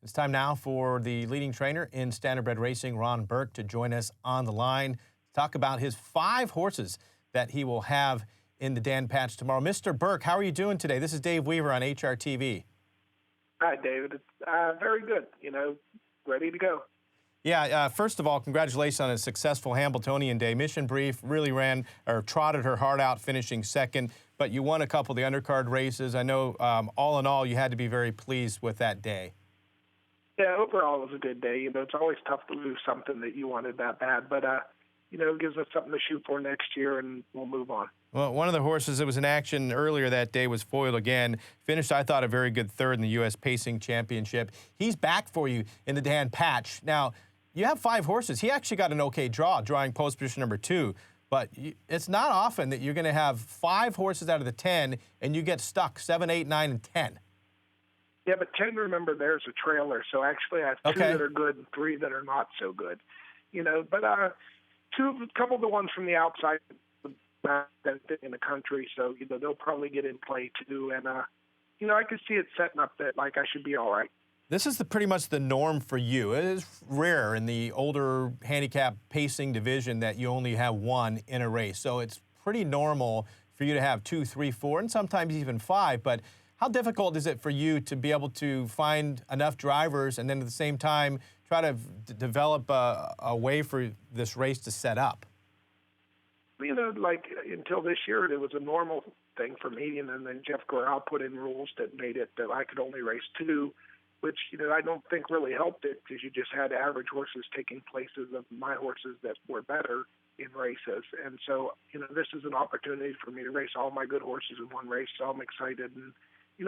It's time now for the leading trainer in standardbred racing, Ron Burke, to join us on the line to talk about his 5 horses that he will have in the Dan Patch tomorrow. Mr. Burke, how are you doing today? This is Dave Weaver on HRTV. Hi, David. It's very good. Ready to go. Yeah, first of all, congratulations on a successful Hambletonian day. Mission Brief really trotted her heart out, finishing second, but you won a couple of the undercard races. I know all in all, you had to be very pleased with that day. Yeah, overall it was a good day. It's always tough to lose something that you wanted that bad, but it gives us something to shoot for next year, and we'll move on. Well, one of the horses that was in action earlier that day was Foiled Again. Finished, I thought, a very good third in the U.S. Pacing Championship. He's back for you in the Dan Patch. Now, you have 5 horses. He actually got an okay draw, drawing post position number 2. But it's not often that you're going to have 5 horses out of the 10 and you get stuck 7, 8, 9, and 10. Yeah, but 10, remember, there's a trailer. So actually I have 2 that are good and 3 that are not so good. But a couple of the ones from the outside in the country, so they'll probably get in play too. And I could see it setting up that I should be all right. This is pretty much the norm for you. It is rare in the older handicap pacing division that you only have 1 in a race. So it's pretty normal for you to have 2, 3, 4, and sometimes even 5. But how difficult is it for you to be able to find enough drivers and then at the same time try to develop a way for this race to set up? Until this year, it was a normal thing for me, and then Jeff Corral put in rules that made it that I could only race 2, which, I don't think really helped it because you just had average horses taking places of my horses that were better in races. And so, this is an opportunity for me to race all my good horses in one race, so I'm excited. And,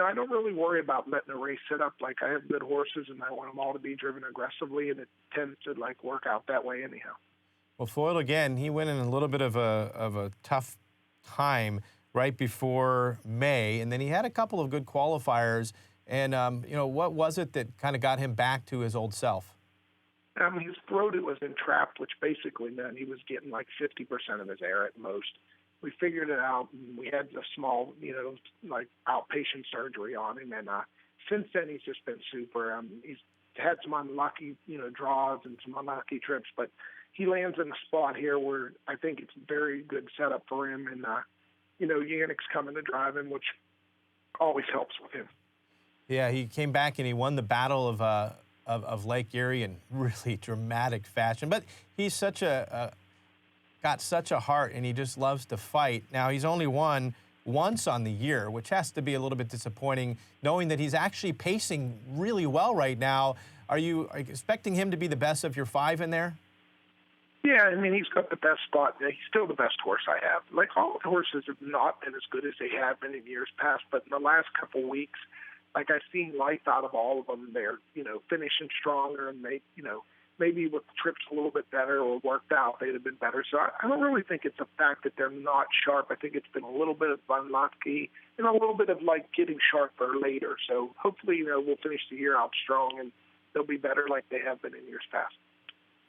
I don't really worry about letting a race sit up. I have good horses, and I want them all to be driven aggressively, and it tends to, work out that way anyhow. Well, Foiled Again, he went in a little bit of a tough time right before May, and then he had a couple of good qualifiers. And, what was it that kind of got him back to his old self? His throat was entrapped, which basically meant he was getting 50% of his air at most. We figured it out, and we had a small, outpatient surgery on him. And since then, he's just been super. He's had some unlucky, draws and some unlucky trips, but he lands in a spot here where I think it's a very good setup for him. And, Yannick's coming to drive him, which always helps with him. Yeah, he came back and he won the Battle of Lake Erie in really dramatic fashion. But he's got such a heart, and he just loves to fight. Now, he's only won once on the year, which has to be a little bit disappointing, knowing that he's actually pacing really well right now. Are you expecting him to be the best of your 5 in there? Yeah, he's got the best spot. He's still the best horse I have. All the horses have not been as good as they have been in years past, but in the last couple of weeks, I've seen life out of all of them. They're, finishing stronger, and they, maybe with trips a little bit better or worked out, they'd have been better. So I don't really think it's the fact that they're not sharp. I think it's been a little bit of unlucky and a little bit of getting sharper later. So hopefully, we'll finish the year out strong, and they'll be better like they have been in years past.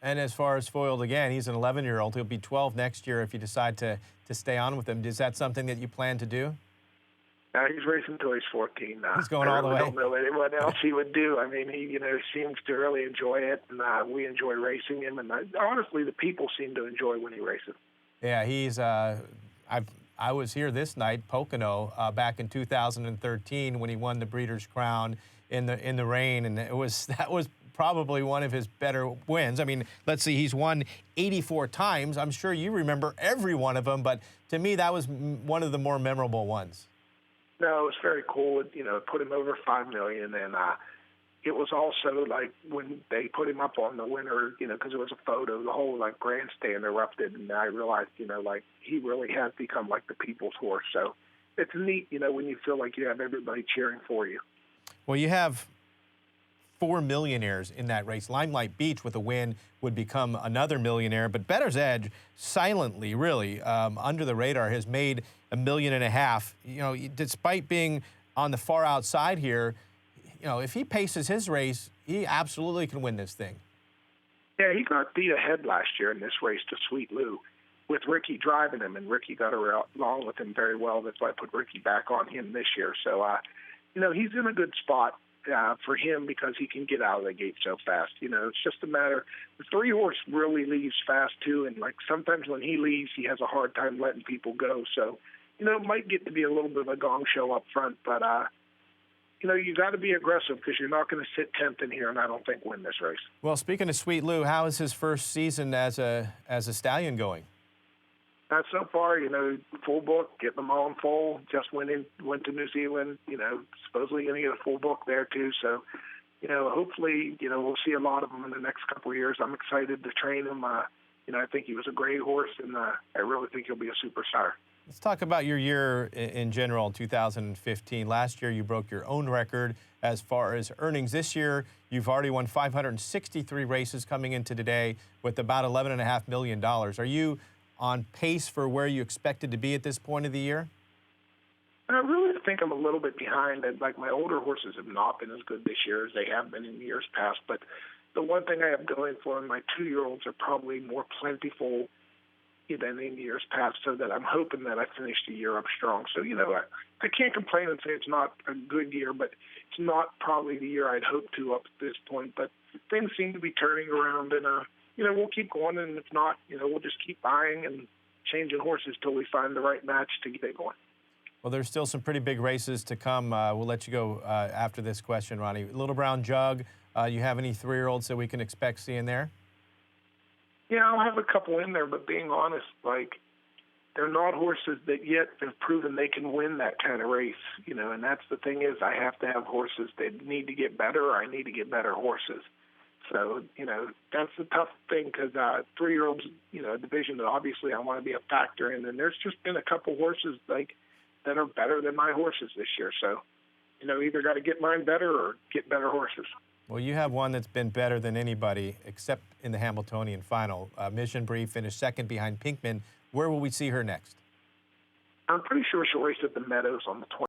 And as far as Foiled Again, he's an 11-year-old. He'll be 12 next year if you decide to stay on with him. Is that something that you plan to do? He's racing until he's 14. He's going all the way. I don't know what else he would do. He seems to really enjoy it, and we enjoy racing him. And honestly, the people seem to enjoy when he races. Yeah, he's. I was here this night, Pocono, back in 2013 when he won the Breeders' Crown in the rain, and that was probably one of his better wins. Let's see, he's won 84 times. I'm sure you remember every one of them, but to me, that was one of the more memorable ones. No, it was very cool. It put him over $5 million, and it was also when they put him up on the winner, because it was a photo, the whole grandstand erupted, and I realized, he really has become the people's horse. So it's neat, when you feel like you have everybody cheering for you. Well, you have 4 millionaires in that race. Limelight Beach with a win would become another millionaire, but Bettor's Edge silently, really, under the radar, has made $1.5 million. Despite being on the far outside here, if he paces his race, he absolutely can win this thing. Yeah, he got beat ahead last year in this race to Sweet Lou with Ricky driving him, and Ricky got along with him very well. That's why I put Ricky back on him this year. So, he's in a good spot. for him because he can get out of the gate so fast. It's just a matter. The 3-horse really leaves fast too, and like sometimes when he leaves, he has a hard time letting people go. So, it might get to be a little bit of a gong show up front, but you got to be aggressive because you're not going to sit 10th in here and I don't think win this race. Well, speaking of Sweet Lou, how is his first season as a stallion going? So far, full book, getting them all in full. Just went to New Zealand, supposedly going to get a full book there too. So, hopefully, we'll see a lot of them in the next couple of years. I'm excited to train him. I think he was a great horse, and I really think he'll be a superstar. Let's talk about your year in general, 2015. Last year, you broke your own record as far as earnings. This year, you've already won 563 races coming into today with about $11.5 million. Are you on pace for where you expected to be at this point of the year? I really think I'm a little bit behind. Like my older horses have not been as good this year as they have been in years past. But the one thing I have going for them, my 2-year-olds are probably more plentiful than in years past, so that I'm hoping that I finish the year up strong. So, I can't complain and say it's not a good year, but it's not probably the year I'd hoped to up to this point. But things seem to be turning around, and, we'll keep going, and if not, we'll just keep buying and changing horses till we find the right match to get it going. Well, there's still some pretty big races to come. We'll let you go after this question, Ronnie. Little Brown Jug, you have any 3-year-olds that we can expect seeing there? Yeah, I'll have a couple in there, but being honest, they're not horses that yet have proven they can win that kind of race, and that's the thing is I have to have horses that need to get better, or I need to get better horses. So, that's the tough thing because 3-year-olds, a division that obviously I want to be a factor in, and there's just been a couple horses that are better than my horses this year. So, either got to get mine better or get better horses. Well, you have one that's been better than anybody, except in the Hamiltonian final. Mission Bree finished second behind Pinkman. Where will we see her next? I'm pretty sure she'll race at the Meadows on the 20th.